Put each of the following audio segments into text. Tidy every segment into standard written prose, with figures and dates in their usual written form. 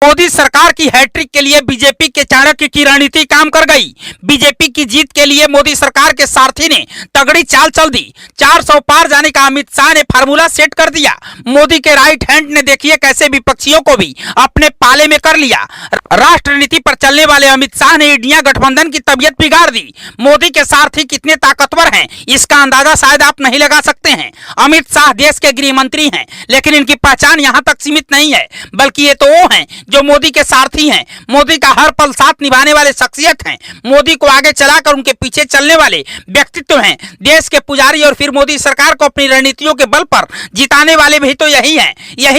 मोदी सरकार की हैट्रिक के लिए बीजेपी के चाणक्य की रणनीति काम कर गई। बीजेपी की जीत के लिए मोदी सरकार के सारथी ने तगड़ी चाल चल दी। 400 पार जाने का अमित शाह ने फार्मूला सेट कर दिया। मोदी के राइट हैंड ने देखिए कैसे विपक्षियों को भी अपने पाले में कर लिया। राष्ट्र नीति पर चलने वाले अमित शाह ने इंडिया गठबंधन की तबीयत बिगाड़ दी। मोदी के सारथी कितने ताकतवर हैं, इसका अंदाजा शायद आप नहीं लगा सकते हैं। अमित शाह देश के गृह मंत्री हैं, लेकिन इनकी पहचान यहां तक सीमित नहीं है, बल्कि ये तो वो हैं जो मोदी के सारथी हैं, मोदी का हर पल साथ निभाने वाले शख्सियत हैं, मोदी को आगे चलाकर उनके पीछे चलने वाले व्यक्तित्व हैं, देश के पुजारी। और फिर मोदी सरकार को अपनी रणनीतियों के बल पर जिताने वाले भी तो यही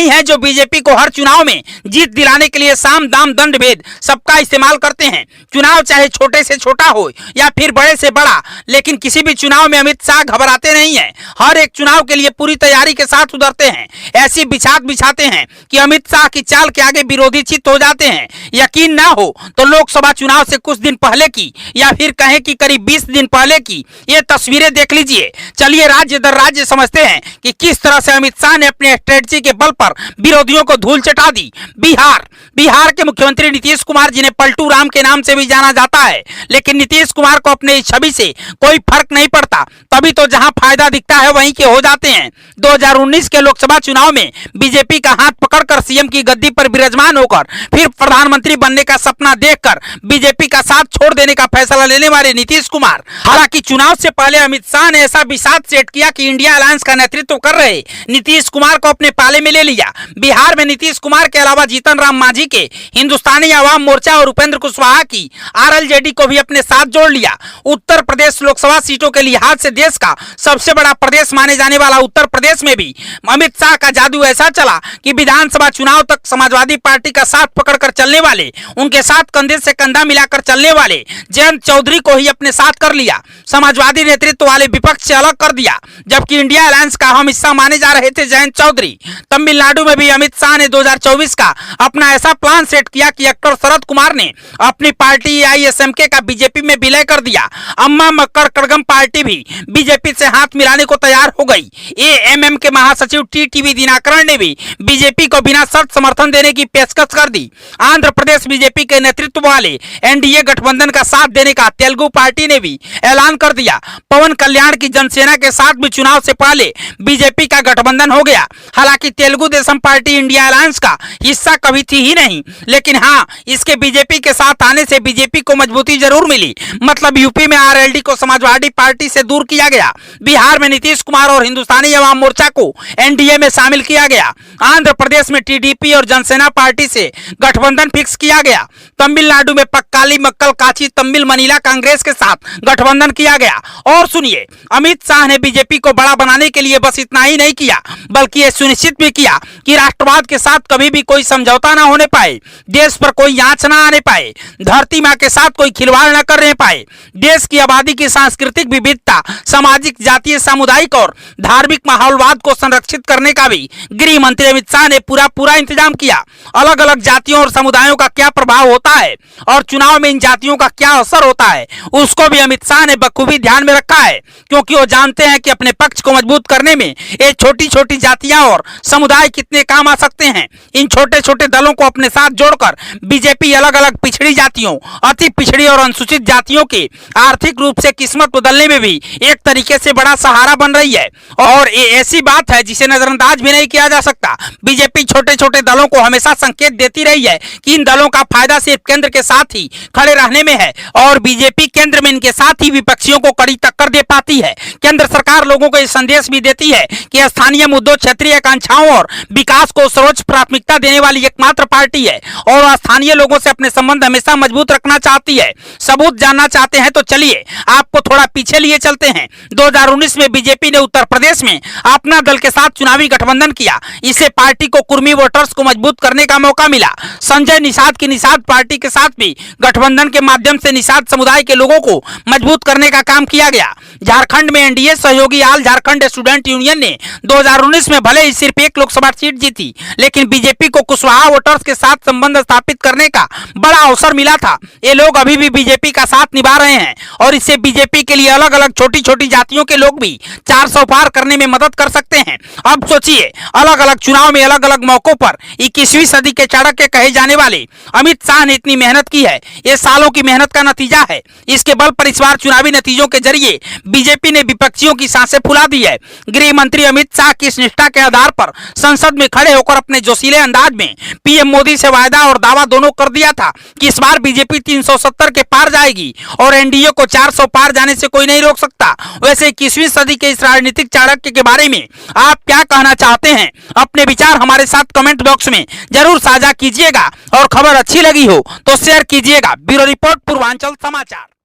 हैं जो बीजेपी को हर चुनाव में जीत दिलाने के लिए साम दाम दंड भेद सबका इस्तेमाल करते हैं। चुनाव चाहे छोटे से छोटा हो या फिर बड़े से बड़ा, लेकिन किसी भी चुनाव में अमित शाह घबराते नहीं है। हर एक चुनाव के लिए पूरी तैयारी के साथ उतरते हैं, ऐसी बिछात बिछाते हैं कि अमित शाह की चाल के आगे विरोधी चित हो जाते हैं। यकीन ना हो तो लोकसभा चुनाव से कुछ दिन पहले की या फिर कहें कि करीब 20 दिन पहले की ये तस्वीरें देख लीजिए। चलिए राज्य दर राज्य समझते हैं कि किस तरह से अमित शाह ने अपने स्ट्रेटजी के बल पर विरोधियों को धूल चटा दी। बिहार के मुख्यमंत्री नीतीश कुमार, जिन्हें पलटू राम के नाम से भी जाना जाता है, लेकिन नीतीश कुमार को अपने छवि से कोई फर्क नहीं पड़ता। तभी तो जहां फायदा दिखता है वहीं के हो जाते हैं। 2019 के लोकसभा चुनाव में बीजेपी का हाथ पकड़कर सीएम की गद्दी पर विराजमान होकर फिर प्रधानमंत्री बनने का सपना देखकर बीजेपी का साथ छोड़ देने का फैसला लेने वाले नीतीश कुमार, हालांकि चुनाव से पहले अमित शाह ने ऐसा विषाद सेट किया कि इंडिया अलायंस का नेतृत्व कर रहे नीतीश कुमार को अपने पाले में ले लिया। बिहार में नीतीश कुमार के अलावा जीतन राम मांझी के हिंदुस्तानी आवाम मोर्चा और उपेंद्र कुशवाहा की आरएलजेडी को भी अपने साथ जोड़ लिया। उत्तर प्रदेश लोकसभा सीटों के लिहाज से देश का सबसे बड़ा प्रदेश माने जाने वाला उत्तर प्रदेश में भी अमित शाह का जादू ऐसा चला कि विधानसभा चुनाव तक समाजवादी पार्टी का साथ पकड़कर चलने वाले, उनके साथ कंधे से कंधा मिलाकर चलने वाले जयंत चौधरी को ही अपने साथ कर लिया। समाजवादी नेतृत्व वाले विपक्ष से अलग कर दिया, जबकि इंडिया अलायंस का अहम हिस्सा माने जा रहे थे जयंत चौधरी। तमिलनाडु में भी अमित शाह ने 2024 का अपना ऐसा प्लान सेट किया कि एक्टर शरद कुमार ने अपनी पार्टी AISMK का बीजेपी में विलय कर दिया। अम्मा मक्कर कड़गम पार्टी भी बीजेपी से हाथ मिलाने को तैयार हो गई। AMM के महासचिव TTV दिनाकरण ने भी बीजेपी को बिना शर्त समर्थन देने की पेशकश कर दी। आंध्र प्रदेश बीजेपी के नेतृत्व वाले NDA गठबंधन का साथ देने का तेलुगु पार्टी ने भी ऐलान कर दिया। पवन कल्याण की जनसेना के साथ भी चुनाव से पहले बीजेपी का गठबंधन हो गया। हालांकि Telugu Desam party India alliance का हिस्सा कभी थी ही नहीं, लेकिन हाँ, इसके बीजेपी के साथ आने से बीजेपी को मजबूती जरूर मिली। मतलब यूपी में RLD को समाजवादी पार्टी से दूर किया गया, बिहार में नीतीश कुमार और हिंदुस्तानी अवाम मोर्चा को NDA में शामिल किया गया, आंध्र प्रदेश में TDP और जनसेना पार्टी से गठबंधन फिक्स किया गया, तमिलनाडु में पक्काली मक्कल काची तमिल मनीला कांग्रेस के साथ गठबंधन किया गया। और सुनिए, अमित शाह ने बीजेपी को बड़ा बनाने के लिए बस इतना ही नहीं किया, बल्कि यह सुनिश्चित भी किया कि राष्ट्रवाद के साथ कभी भी कोई समझौता ना होने पाए, देश पर कोई आंच ना आने पाए, धरती मां के साथ कोई खिलवाड़ न करने पाए। देश की आबादी की सांस्कृतिक विविधता, सामाजिक, जातीय, सामुदायिक और धार्मिक माहौलवाद को संरक्षित करने का भी गृह मंत्री अमित शाह ने पूरा इंतजाम किया। अलग अलग जातियों और समुदायों का क्या प्रभाव होता है और चुनाव में इन जातियों का क्या असर होता है, उसको भी अमित शाह ने बखूबी ध्यान में रखा है, क्योंकि वो जानते हैं कि अपने पक्ष को मजबूत करने में ये छोटी छोटी जातियां और समुदाय कितने काम आ सकते हैं। इन छोटे छोटे दलों को अपने साथ जोड़कर बीजेपी अलग अलग पिछड़ी जातियों, अति पिछड़ी और अनुसूचित जातियों की आर्थिक रूप से किस्मत बदलने में भी एक तरीके से बड़ा सहारा बन रही है। और ये ऐसी बात है जिसे नजरअंदाज भी नहीं किया जा सकता। बीजेपी छोटे छोटे दलों को हमेशा संकेत देती रही है कि इन दलों का फायदा सिर्फ केंद्र के साथ ही खड़े रहने में है, और बीजेपी केंद्र में इनके साथ ही विपक्षियों को कड़ी टक्कर दे पाती है। केंद्र सरकार लोगों को यह संदेश भी देती है कि स्थानीय मुद्दों, क्षेत्रीय आकांक्षाओं और विकास को सर्वोच्च प्राथमिकता देने वाली एकमात्र पार्टी है, और स्थानीय लोगों से अपने संबंध हमेशा मजबूत रखना चाहती है। सबूत जानना चाहते हैं तो चलिए आपको थोड़ा पीछे लिए चलते हैं। 2019 में बीजेपी ने उत्तर प्रदेश में अपना दल के साथ चुनावी गठबंधन किया। इससे पार्टी को कुर्मी वोटर्स को मजबूत करने का मौका मिला। संजय निषाद की निषाद पार्टी के साथ भी गठबंधन के माध्यम से निषाद समुदाय के लोगों को मजबूत करने का काम किया गया। झारखंड में एनडीए सहयोगी आल झारखंड स्टूडेंट यूनियन ने 2019 में भले ही सिर्फ एक लोकसभा सीट जीती, लेकिन बीजेपी को कुशवाहा वोटर्स के साथ संबंध स्थापित करने का बड़ा अवसर मिला था। ये लोग अभी भी बीजेपी का साथ निभा रहे हैं और इससे बीजेपी के लिए अलग अलग छोटी छोटी जातियों के लोग भी 400 पार करने में मदद कर सकते हैं। अब सोचिए, अलग अलग चुनाव में अलग अलग मौकों पर 21वीं सदी के चाणक्य कहे जाने वाले अमित शाह ने इतनी मेहनत की है, ये सालों की मेहनत का नतीजा है। इसके बल पर इस बार चुनावी नतीजों के जरिए बीजेपी ने विपक्षियों की सांसें फुला दी है। गृह मंत्री अमित शाह की इस निष्ठा के आधार पर संसद में खड़े होकर अपने जोशीले अंदाज में पीएम मोदी से वायदा और दावा दोनों कर दिया था कि इस बार बीजेपी 370 के पार जाएगी और एनडीए को 400 पार जाने से कोई नहीं रोक सकता। वैसे 21वीं सदी के इस राजनीतिक चाणक्य के बारे में आप क्या कहना चाहते हैं? अपने विचार हमारे साथ कमेंट बॉक्स में जरूर साझा कीजिएगा और खबर अच्छी लगी हो तो शेयर कीजिएगा। ब्यूरो रिपोर्ट, पूर्वांचल समाचार।